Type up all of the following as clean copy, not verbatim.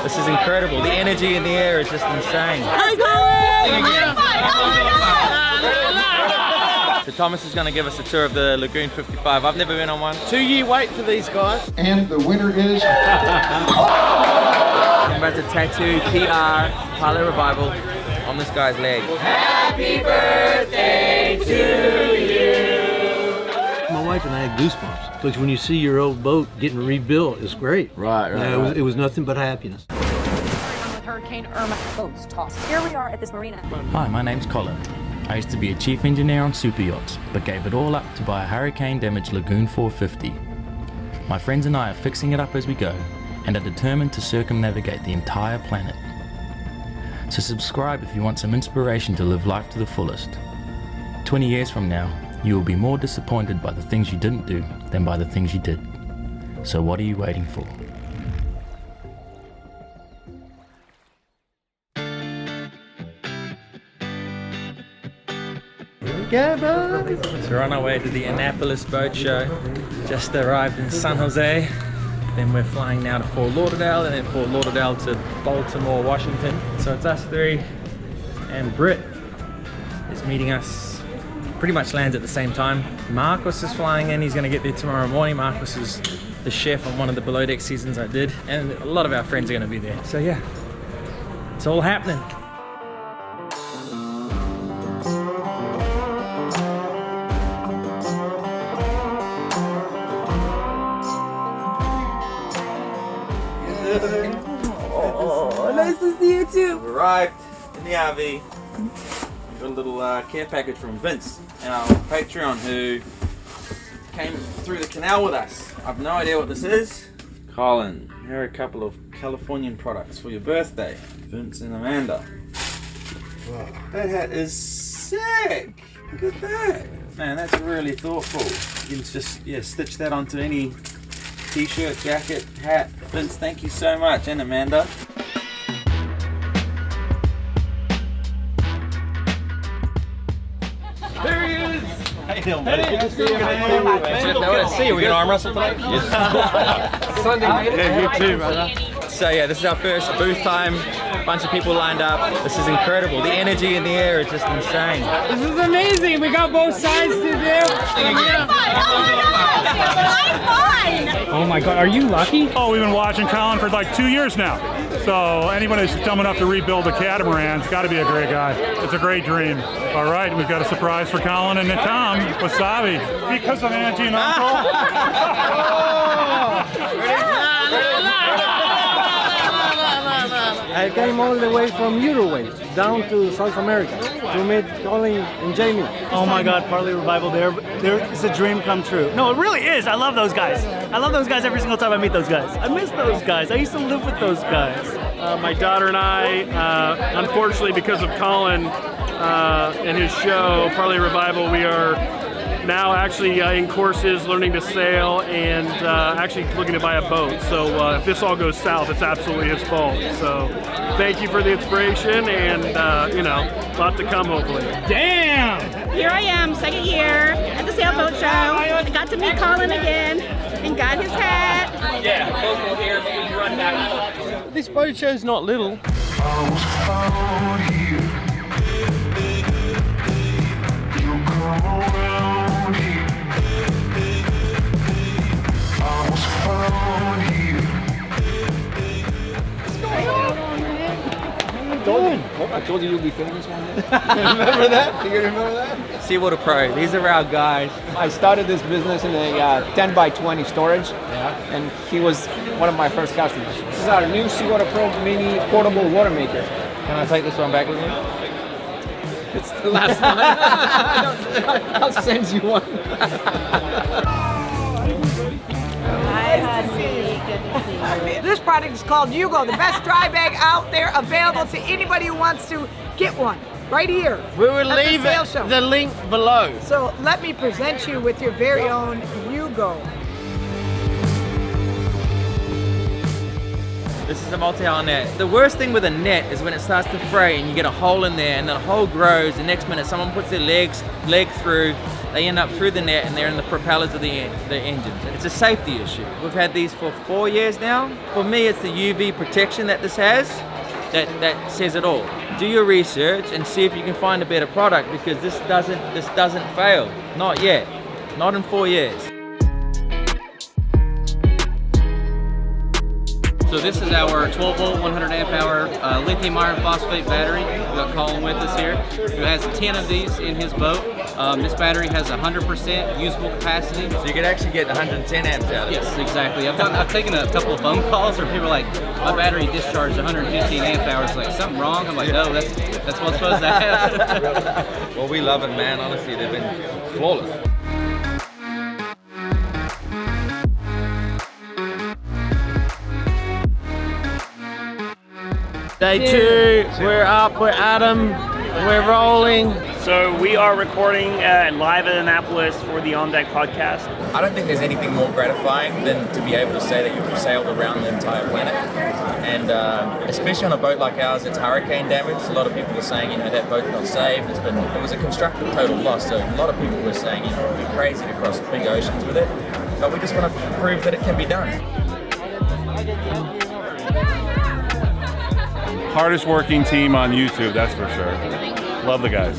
This is incredible. The energy in the air is just insane. Hi, Colin! So Thomas is going to give us a tour of the Lagoon 55. I've never been on one. 2-year wait for these guys. And the winner is... I'm about to tattoo PR Parlay Revival on this guy's leg. Happy birthday to you! My wife and I had goosebumps because when you see your old boat getting rebuilt, it's great. Right. It was nothing but happiness. With Hurricane Irma, boats tossed. Here we are at this marina. Hi, my name's Colin. I used to be a chief engineer on super yachts, but gave it all up to buy a hurricane-damaged Lagoon 450. My friends and I are fixing it up as we go, and are determined to circumnavigate the entire planet. So subscribe if you want some inspiration to live life to the fullest. 20 years from now, you will be more disappointed by the things you didn't do than by the things you did. So what are you waiting for? So we're on our way to the Annapolis boat show. Just arrived in San Jose. Then we're flying now to Fort Lauderdale, and then Fort Lauderdale to Baltimore, Washington. So it's us three, and Britt is meeting us. Pretty much lands at the same time. Marcos is flying in. He's going to get there tomorrow morning. Marcos is the chef on one of the below deck seasons I did, and a lot of our friends are going to be there. So yeah, it's all happening. Oh, nice to see you too. We arrived in the RV. We got a little care package from Vince, our Patreon, who came through the canal with us. I've no idea what this is. Colin, here are a couple of Californian products for your birthday. Vince and Amanda. Wow. That hat is sick. Look at that. Man, that's really thoughtful. You can just stitch that onto any t-shirt, jacket, hat. Vince, thank you so much. And Amanda. There he is! How you doing, buddy? Good to see you, man. See you. We gonna arm wrestle tonight? Sunday, man. Yeah, you too, brother. So yeah, this is our first booth time. Bunch of people lined up. This is incredible. The energy in the air is just insane. This is amazing. We got both sides to do. Oh my God, are you lucky? Oh, we've been watching Colin for like 2 years now. So anyone who's dumb enough to rebuild a catamaran's got to be a great guy. It's a great dream. All right, we've got a surprise for Colin and Tom. Wasabi. Because of Auntie and Uncle. I came all the way from Uruguay down to South America to meet Colin and Jamie. Oh my God, Parlay Revival, it's a dream come true. No, it really is. I love those guys. I love those guys every single time I meet those guys. I miss those guys. I used to live with those guys. My daughter and I, unfortunately because of Colin and his show, Parlay Revival, we are now actually in courses, learning to sail, and actually looking to buy a boat. So if this all goes south, it's absolutely his fault. So thank you for the inspiration, and you know, a lot to come hopefully. Damn! Here I am, second year at the sailboat show. I got to meet Colin again and got his hat. Yeah, local here, maybe run back. This boat show's not little. I told you you'd be famous one day. Remember that? You remember that? Seawater Pro, these are our guys. I started this business in a 10 by 20 storage, and he was one of my first customers. This is our new Seawater Pro mini portable water maker. Can I take this one back with me? It's the last one. I'll send you one. Hi, honey. This product is called Yugo, the best dry bag out there, available to anybody who wants to get one. Right here. We will leave the link below. So let me present you with your very own Yugo. This is a multi-hull net. The worst thing with a net is when it starts to fray and you get a hole in there and the hole grows. The next minute someone puts their leg through, they end up through the net and they're in the propellers of the engine. It's a safety issue. We've had these for 4 years now. For me, it's the UV protection that this has that says it all. Do your research and see if you can find a better product, because this doesn't fail. Not yet. Not in 4 years. So this is our 12 volt, 100 amp hour lithium iron phosphate battery. We've got Colin with us here, who has 10 of these in his boat. This battery has 100% usable capacity. So you could actually get 110 amps out of it. Yes, exactly. I've taken a couple of phone calls where people are like, my battery discharged 115 amp hours. Like, something wrong? I'm like, no, that's what's supposed to happen. Well, we love it, man. Honestly, they've been flawless. Day 2, we're up, we're at 'em, we're rolling. So we are recording live at Annapolis for the On Deck podcast. I don't think there's anything more gratifying than to be able to say that you've sailed around the entire planet. And especially on a boat like ours, it's hurricane damage. A lot of people are saying, you know, that boat's not safe. It was a constructive total loss. So a lot of people were saying, you know, it'd be crazy to cross big oceans with it. But we just want to prove that it can be done. Hardest working team on YouTube, that's for sure. Love the guys.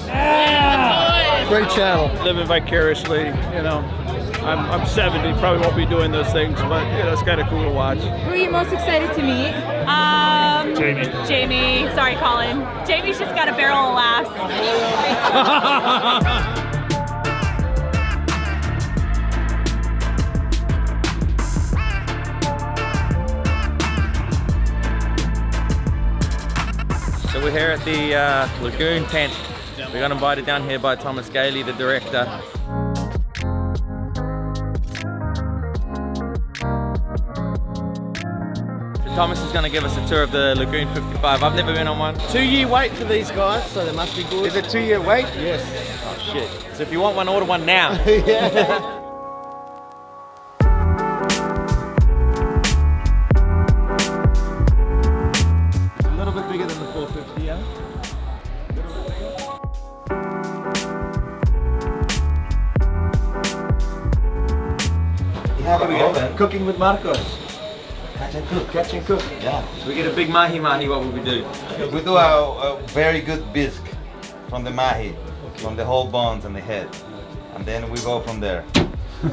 Great channel. Living vicariously, you know. I'm 70, probably won't be doing those things, but you know, it's kind of cool to watch. Who are you most excited to meet? Jamie. Sorry, Colin. Jamie's just got a barrel of laughs. So we're here at the Lagoon tent. We got invited down here by Thomas Gailey, the director. So Thomas is going to give us a tour of the Lagoon 55. I've never been on one. 2-year wait for these guys, so they must be good. Is it 2-year wait? Yes. Oh shit. So if you want one, order one now. Yeah. Here we go. Cooking with Marcos. Catch and cook. Catch and cook. Yeah. So we get a big mahi, what would we do? We do a very good bisque from the mahi, from the whole bones and the head. And then we go from there.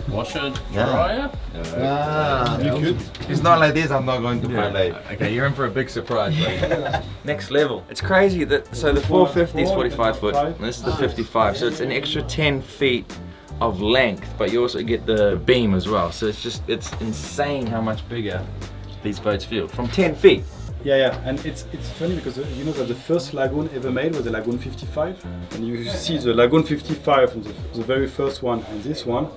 Wash it, Yeah. dry it? You could. It's not like this, I'm not going to parlay. Okay, you're in for a big surprise, buddy. Next level. It's crazy that, so the 450 is 45 foot, and this is the 55, so it's an extra 10 feet of length, but you also get the beam as well. So it's insane how much bigger these boats feel, from 10 feet. Yeah, and it's funny because you know that the first Lagoon ever made was the Lagoon 55, and you see the Lagoon 55 from the very first one and this one,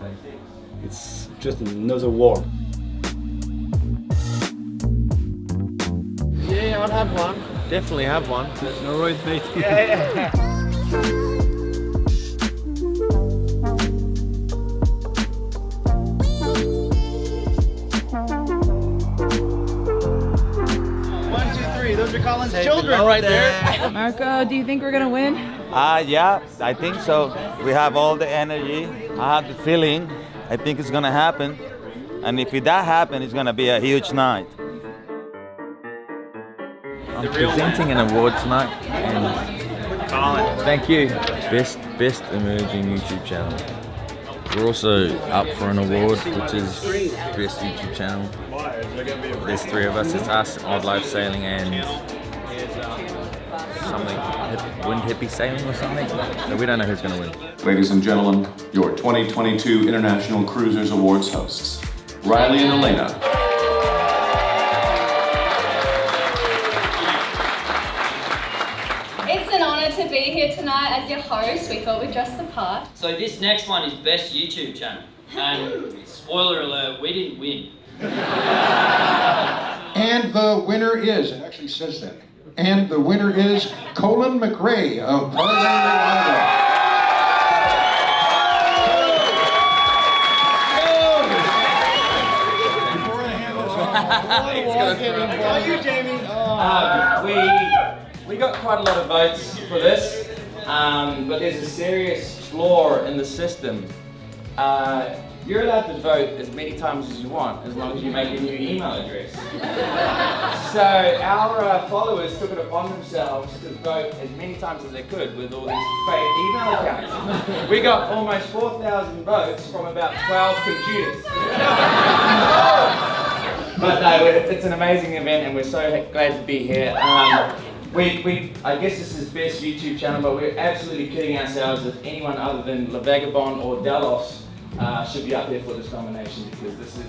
it's just another world. Yeah, I'd have one. Definitely have one. No worries, mate. Yeah. Those are Colin's children right there. Marco, do you think we're gonna win? Yeah, I think so. We have all the energy. I have the feeling. I think it's gonna happen. And if that happens, it's gonna be a huge night. I'm presenting an award tonight, and Colin, thank you. Best emerging YouTube channel. We're also up for an award, which is best YouTube channel. There's 3 of us. It's us, Wildlife Sailing, and something, Wind Hippie Sailing or something. So we don't know who's going to win. Ladies and gentlemen, your 2022 International Cruisers Awards hosts, Riley and Elena. It's an honor to be here tonight as your host. We thought we'd dress the part. So this next one is best YouTube channel. And spoiler alert, we didn't win. And the winner is, it actually says that, and the winner is Colin McRae of Parlay. you, Jamie. We got quite a lot of votes for this, but there's a serious flaw in the system. You're allowed to vote as many times as you want, as long as you make a new email address. So our followers took it upon themselves to vote as many times as they could with all these fake email accounts. We got almost 4,000 votes from about 12 computers. But no, it's an amazing event and we're so glad to be here. I guess this is best YouTube channel, but we're absolutely kidding ourselves if anyone other than La Vagabond or Delos should be up there for this nomination, because this is,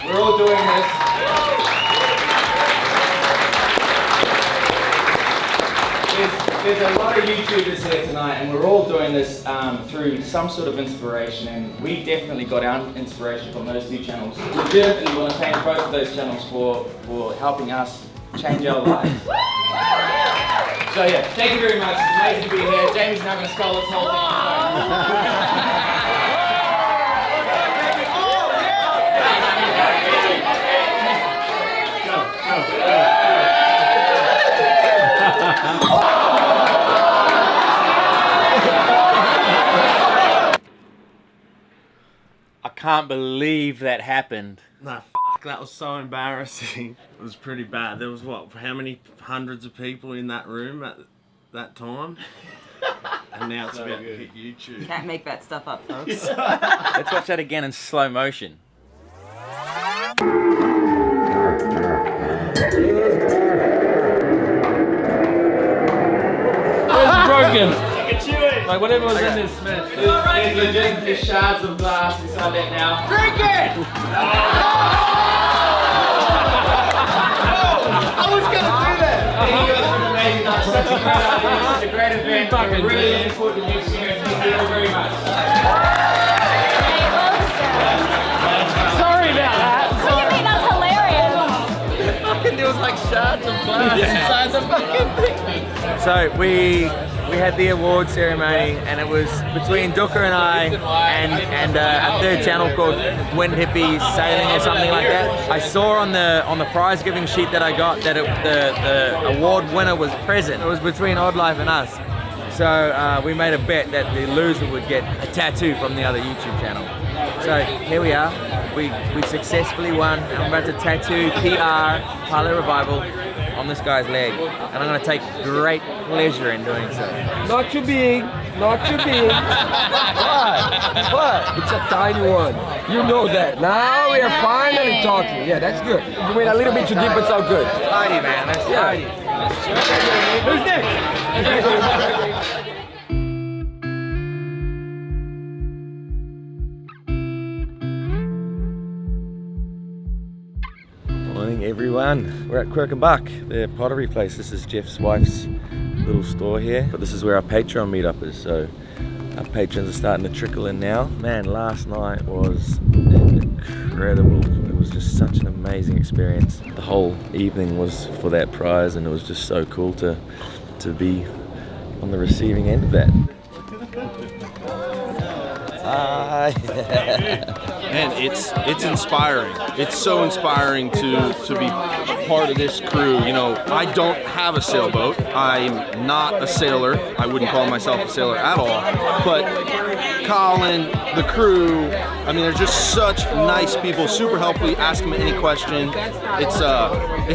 we're all doing this. There's a lot of YouTubers here tonight and we're all doing this through some sort of inspiration, and we definitely got our inspiration from those two channels. We definitely want to thank both of those channels for helping us change our lives. So yeah, thank you very much. It's amazing to be here. Jamie's now going to skull this whole thing. I can't believe that happened. Nah, that was so embarrassing. It was pretty bad. There was what, how many hundreds of people in that room at that time? And now it's about to hit YouTube. Can't make that stuff up, folks. Let's watch that again in slow motion. It's broken. Like whatever was in this smash. There's legit shards of glass inside that now. Drink it! I was gonna do that! Thank you guys for amazing. That's such a great idea. It's a great event. We're really looking forward to next year. Thank you all very much. Sorry about that. What do you mean? That's hilarious. There was like shards of glass inside the fucking thing. So we had the award ceremony, and it was between Dooker and I and a third channel called Wind Hippies Sailing or something like that. I saw on the prize giving sheet that I got that the award winner was present. It was between Odd Life and us. So we made a bet that the loser would get a tattoo from the other YouTube channel. So here we are. We successfully won, and I'm about to tattoo PR, Parlay Revival, on this guy's leg. And I'm going to take great pleasure in doing so. Not too big, not too big. What? It's a tiny one. You know that. Now we are finally talking. Yeah, that's good. You went a little bit too deep, but it's all good. Tidy, man. That's tidy. Who's next? Morning everyone. We're at Quirk and Buck, the pottery place. This is Jeff's wife's little store here. But this is where our Patreon meetup is, so our patrons are starting to trickle in now. Man, last night was incredible. It was just such an amazing experience. The whole evening was for that prize, and it was just so cool to be on the receiving end of that. Hi. Man, it's inspiring. It's so inspiring to be part of this crew. You know, I don't have a sailboat. I'm not a sailor. I wouldn't call myself a sailor at all. But Colin, the crew, I mean, they're just such nice people, super helpful. You ask them any question. It's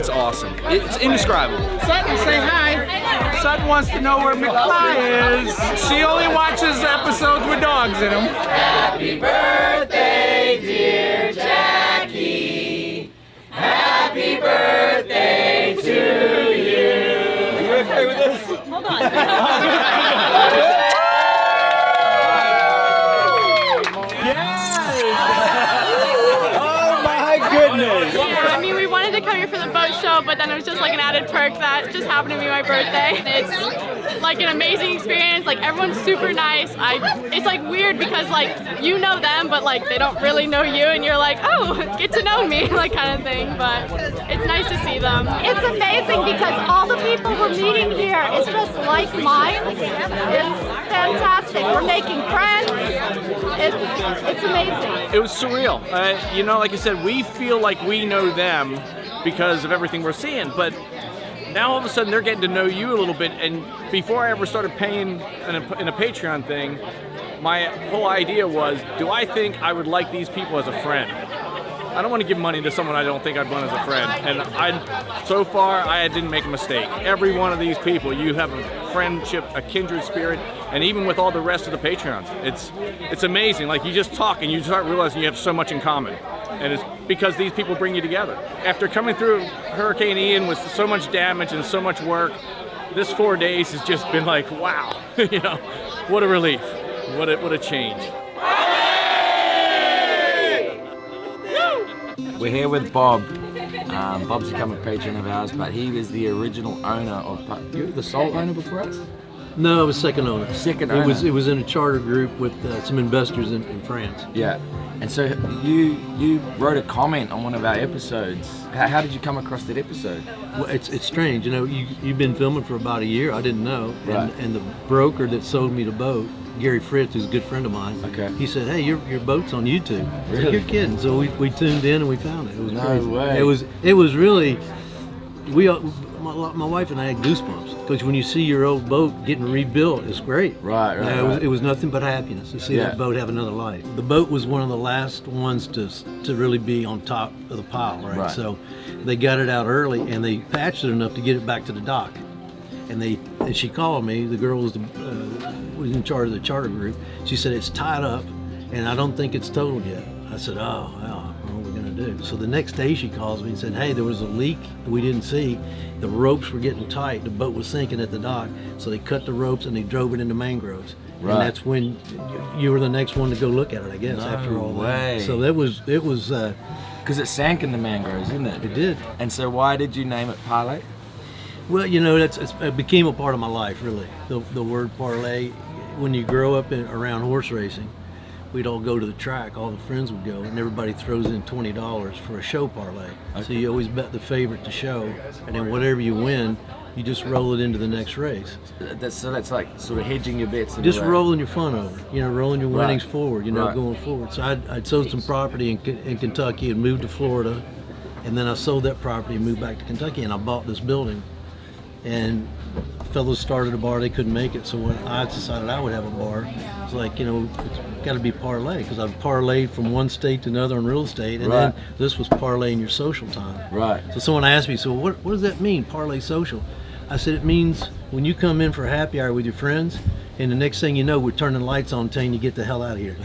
awesome. It's indescribable. Sutton, say hi. Sutton wants to know where McFly is. She only watches episodes with dogs in them. Happy birthday, dear Jackie. Happy birthday to you. Are you okay with this? Hold on. Goodness. I mean, we wanted to come here for the boat show, but then it was just like an added perk that just happened to be my birthday. It's like an amazing experience. Like everyone's super nice. It's like weird because like you know them, but like they don't really know you, and you're like, oh, get to know me, like kind of thing. But it's nice to see them. It's amazing because all the people we're meeting here is just like minds. It's fantastic. We're making friends. It's amazing. It was surreal. You know, like I said, we feel like we know them, because of everything we're seeing. But now all of a sudden they're getting to know you a little bit. And before I ever started paying in a Patreon thing, my whole idea was, do I think I would like these people as a friend? I don't want to give money to someone I don't think I'd want as a friend. And so far, I didn't make a mistake. Every one of these people, you have a friendship, a kindred spirit, and even with all the rest of the Patreons, it's amazing. Like, you just talk and you start realizing you have so much in common. And it's because these people bring you together. After coming through Hurricane Ian with so much damage and so much work, this 4 days has just been like, wow, you know, what a relief, what a change. We're here with Bob. Bob's become a patron of ours, but he was the original owner of. You were the sole owner before us? No, I was second owner. Second owner. It was in a charter group with some investors in France. Yeah. And so you wrote a comment on one of our episodes. How did you come across that episode? Well, it's strange. You know, you've been filming for about a year. I didn't know. Right. And the broker that sold me the boat, Gary Fritz, who's a good friend of mine. Okay. He said, "Hey, your boat's on YouTube." Really? Like, you're kidding. So we tuned in and we found it. It was No crazy. way. It was really. My wife and I had goosebumps because when you see your old boat getting rebuilt, it's great. Right. It was nothing but happiness to see that boat have another life. The boat was one of the last ones to really be on top of the pile, right? So they got it out early and they patched it enough to get it back to the dock. And she called me. The girl was was in charge of the charter group. She said it's tied up, and I don't think it's totaled yet. I said, oh, well, what are we gonna do? So the next day she calls me and said, hey, there was a leak we didn't see. The ropes were getting tight. The boat was sinking at the dock. So they cut the ropes and they drove it into mangroves. Right. And that's when you were the next one to go look at it, I guess, after all that. So it was. Because it sank in the mangroves, didn't it? It did. And so why did you name it Parlay? Well, you know, it became a part of my life, really. The word parlay. When you grow up around horse racing, we'd all go to the track. All the friends would go, and everybody throws in $20 for a show parlay. Okay. So you always bet the favorite to show, and then whatever you win, you just roll it into the next race. So that's like sort of hedging your bets. Just rolling your fun over, you know, rolling your winnings forward, you know, Right. going forward. So I'd sold some property in Kentucky and moved to Florida, and then I sold that property and moved back to Kentucky, and I bought this building. And fellows started a bar, they couldn't make it, so when I decided I would have a bar, it's like, you know, it's got to be parlay, because I've parlayed from one state to another in real estate, and then this was parlaying your social time. Right. So someone asked me, so what does that mean, parlay social? I said, it means when you come in for a happy hour with your friends, and the next thing you know, we're turning lights on, telling you get the hell out of here.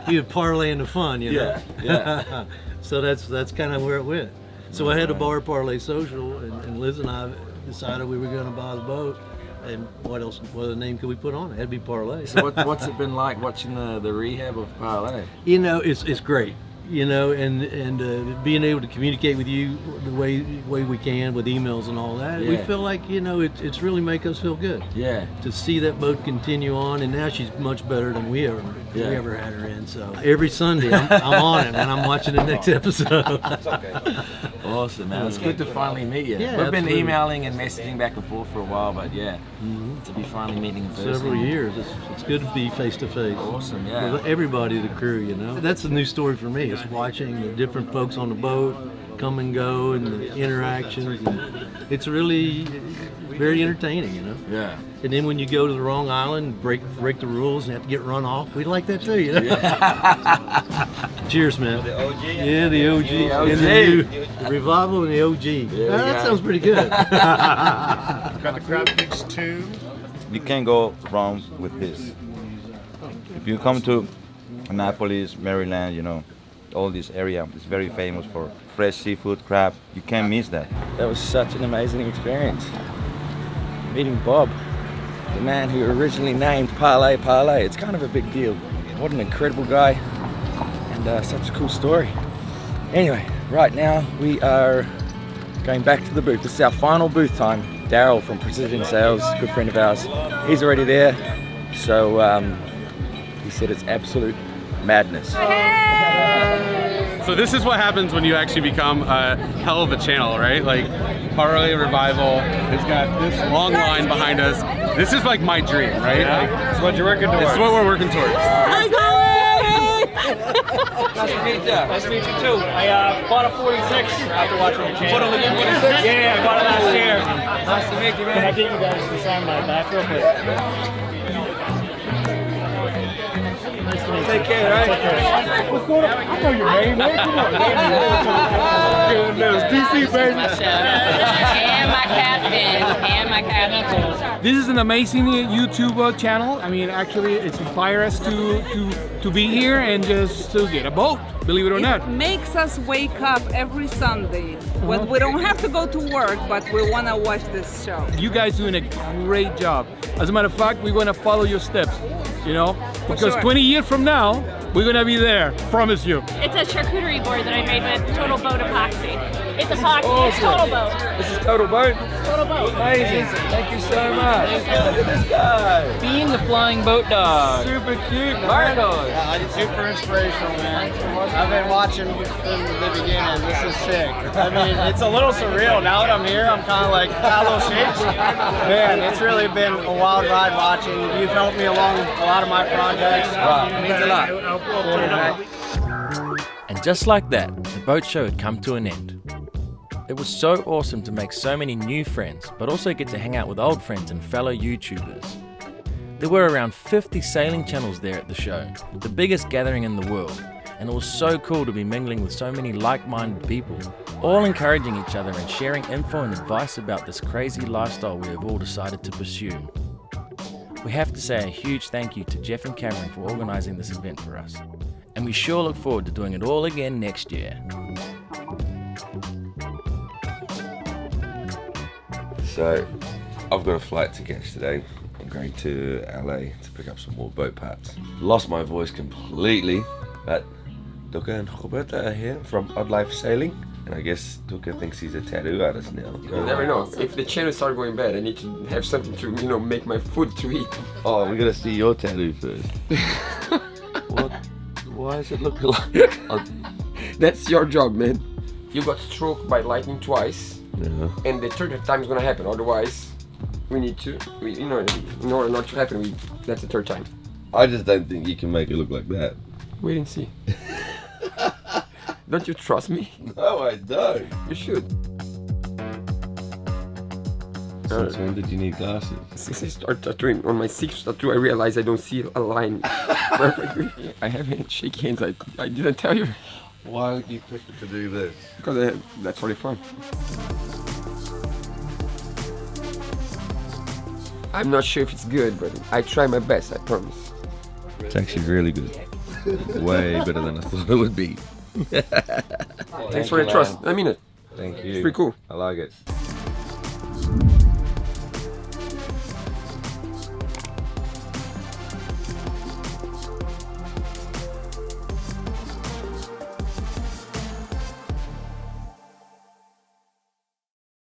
You're parlaying the fun, you know? Yeah. So that's kind of where it went. So I had a bar, Parlay Social, and Liz and I decided we were going to buy the boat. And what other name could we put on it? It had to be Parlay. So what's it been like watching the rehab of Parlay? You know, it's great. You know, and being able to communicate with you the way we can with emails and all that, we feel like, you know, it's really make us feel good. Yeah. To see that boat continue on, and now she's much better than we ever had her in. So every Sunday I'm on it, and I'm watching the next episode. Awesome, man. It's good to finally meet you. Yeah, We've been absolutely. emailing and messaging back and forth for a while, but to be finally meeting in person. Several years. It's good to be face to face. Awesome, yeah. With everybody, the crew, you know. That's a new story for me. It's watching the different folks on the boat come and go, and the interactions. And it's really very entertaining, you know. Yeah. And then when you go to the wrong island, break the rules, and have to get run off, we like that too, you know. Yeah. Cheers, man. The OG? Yeah, the OG. The OG. And the new, the revival and the OG. That sounds pretty good. Got the crab cakes too. You can't go wrong with this. If you come to Annapolis, Maryland, you know, all this area is very famous for fresh seafood, crab. You can't miss that. That was such an amazing experience. Meeting Bob, the man who originally named Parlay Parlay. It's kind of a big deal. What an incredible guy, and such a cool story. Anyway, right now we are going back to the booth. This is our final booth time. Daryl from Precision Sales, good friend of ours, he's already there. So he said it's absolute madness. So this is what happens when you actually become a hell of a channel, right? Like Parlay Revival has got this long line behind us. This is like my dream, right? Like, It's what you're working towards. It's what we're working towards. Hi, Colin! Nice to meet you. Nice to meet you too. I bought a 46 after watching the channel. Bought a Lagoon 46? Yeah, I bought it last year. Nice to meet you, man. Can I get you guys to sign my back real quick? Nice to meet you. Take care, right? Take care. What's going on? I know your name, man. Come on. Good news. DC, baby. And my captain. This is an amazing YouTube channel. I mean, actually, it's inspired us to be here and just to get a boat, believe it or not. It makes us wake up every Sunday. When we don't have to go to work, but we want to watch this show. You guys doing a great job. As a matter of fact, we're going to follow your steps, you know? Because sure. 20 years from now, we're going to be there, promise you. It's a charcuterie board that I made with Total Boat epoxy. It's epoxy, Awesome. it's Total Boat. This is Total Boat? Total Boat. Amazing. Thank you so much. Look at this guy. Being the flying boat dog. Super cute, Marcos. Yeah, it's super inspirational, man. I've been watching from the beginning. This is sick. I mean, it's a little surreal. Now that I'm here, I'm kind of like, got a little shakes. Man, it's really been a wild ride watching. You've helped me along a lot of my projects. Wow, it means a lot. And just like that, the boat show had come to an end. It was so awesome to make so many new friends, but also get to hang out with old friends and fellow YouTubers. There were around 50 sailing channels there at the show, the biggest gathering in the world, and it was so cool to be mingling with so many like-minded people, all encouraging each other and sharing info and advice about this crazy lifestyle we have all decided to pursue. We have to say a huge thank you to Jeff and Cameron for organising this event for us, and we sure look forward to doing it all again next year. So, I've got a flight to catch today. I'm going to LA to pick up some more boat parts. Lost my voice completely, but Duca and Roberta are here from Odd Life Sailing, and I guess Duca thinks he's a tattoo artist now. You never know. If the channel starts going bad, I need to have something to, make my food to eat. Oh, we gotta see your tattoo first. What? Why does it look like? That's your job, man. You got struck by lightning twice. Yeah. And the third time is gonna happen. Otherwise, we need to, in order not to happen, that's the third time. I just don't think you can make it look like that. Wait and see. Don't you trust me? No, I don't. You should. Since when did you need glasses? Since I started tattooing, on my 6th tattoo, I realized I don't see a line perfectly. I haven't shake hands. I didn't tell you. Why would you pick to do this? Because that's really fun. I'm not sure if it's good, but I try my best, I promise. It's actually really good. Way better than I thought it would be. Thanks for the trust. I mean it. Thank you. It's pretty cool. I like it.